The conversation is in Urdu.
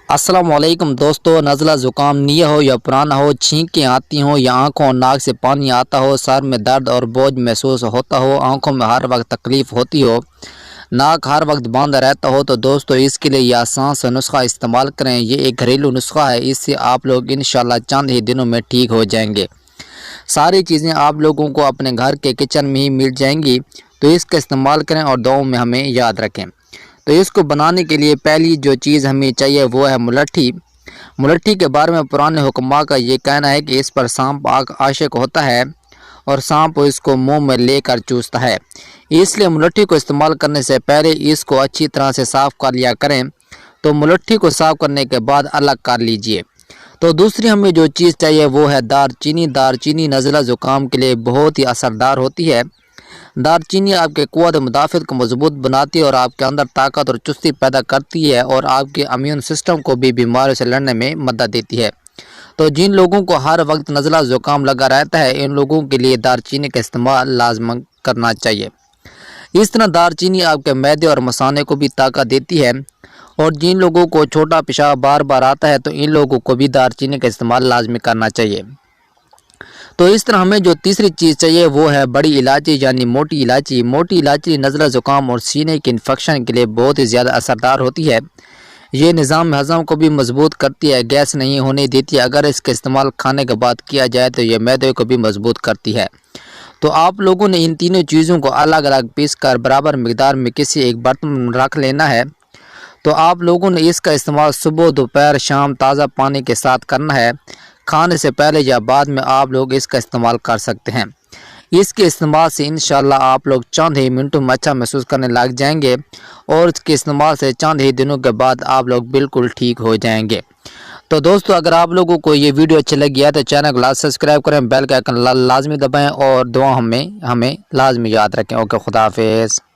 السلام علیکم دوستو، نزلہ زکام نیا ہو یا پرانا ہو، چھینکیں آتی ہوں یا آنکھوں اور ناک سے پانی آتا ہو، سر میں درد اور بوجھ محسوس ہوتا ہو، آنکھوں میں ہر وقت تکلیف ہوتی ہو، ناک ہر وقت بند رہتا ہو، تو دوستو اس کے لیے یہ آسان سا نسخہ استعمال کریں۔ یہ ایک گھریلو نسخہ ہے، اس سے آپ لوگ انشاءاللہ چند ہی دنوں میں ٹھیک ہو جائیں گے۔ ساری چیزیں آپ لوگوں کو اپنے گھر کے کچن میں ہی مل جائیں گی، تو اس کا استعمال کریں اور دعاؤں میں ہمیں یاد رکھیں۔ تو اس کو بنانے کے لیے پہلی جو چیز ہمیں چاہیے وہ ہے ملٹھی۔ ملٹھی کے بارے میں پرانے حکماء کا یہ کہنا ہے کہ اس پر سانپ عاشق ہوتا ہے اور سانپ اس کو منہ میں لے کر چوستا ہے، اس لیے ملٹھی کو استعمال کرنے سے پہلے اس کو اچھی طرح سے صاف کر لیا کریں۔ تو ملٹھی کو صاف کرنے کے بعد الگ کر لیجئے۔ تو دوسری ہمیں جو چیز چاہیے وہ ہے دار چینی۔ دار چینی نزلہ زکام کے لیے بہت ہی اثردار ہوتی ہے۔ دار چینی آپ کے قوت مدافعت کو مضبوط بناتی ہے اور آپ کے اندر طاقت اور چستی پیدا کرتی ہے اور آپ کے امیون سسٹم کو بھی بیماریوں سے لڑنے میں مدد دیتی ہے۔ تو جن لوگوں کو ہر وقت نزلہ زکام لگا رہتا ہے، ان لوگوں کے لیے دار چینی کا استعمال لازم کرنا چاہیے۔ اس طرح دار چینی آپ کے معدے اور مثانے کو بھی طاقت دیتی ہے، اور جن لوگوں کو چھوٹا پیشاب بار بار آتا ہے تو ان لوگوں کو بھی دار چینی کا استعمال لازمی کرنا چاہیے۔ تو اس طرح ہمیں جو تیسری چیز چاہیے وہ ہے بڑی الائچی یعنی موٹی الائچی۔ موٹی الائچی نزلہ زکام اور سینے کے انفیکشن کے لیے بہت ہی زیادہ اثردار ہوتی ہے۔ یہ نظام ہضم کو بھی مضبوط کرتی ہے، گیس نہیں ہونے دیتی ہے۔ اگر اس کا استعمال کھانے کے بعد کیا جائے تو یہ معدے کو بھی مضبوط کرتی ہے۔ تو آپ لوگوں نے ان تینوں چیزوں کو الگ الگ پیس کر برابر مقدار میں کسی ایک برتن میں رکھ لینا ہے۔ تو آپ لوگوں نے اس کا استعمال صبح، دوپہر، شام تازہ پانی کے ساتھ کرنا ہے۔ کھانے سے پہلے یا بعد میں آپ لوگ اس کا استعمال کر سکتے ہیں۔ اس کے استعمال سے انشاءاللہ آپ لوگ چند ہی منٹوں میں اچھا محسوس کرنے لگ جائیں گے، اور اس کے استعمال سے چند ہی دنوں کے بعد آپ لوگ بالکل ٹھیک ہو جائیں گے۔ تو دوستو اگر آپ لوگوں کو یہ ویڈیو اچھی لگی ہے تو چینل کو سبسکرائب کریں، بیل کا آئکن لازمی دبائیں اور دعا ہمیں لازمی یاد رکھیں۔ اوکے، خدا حافظ۔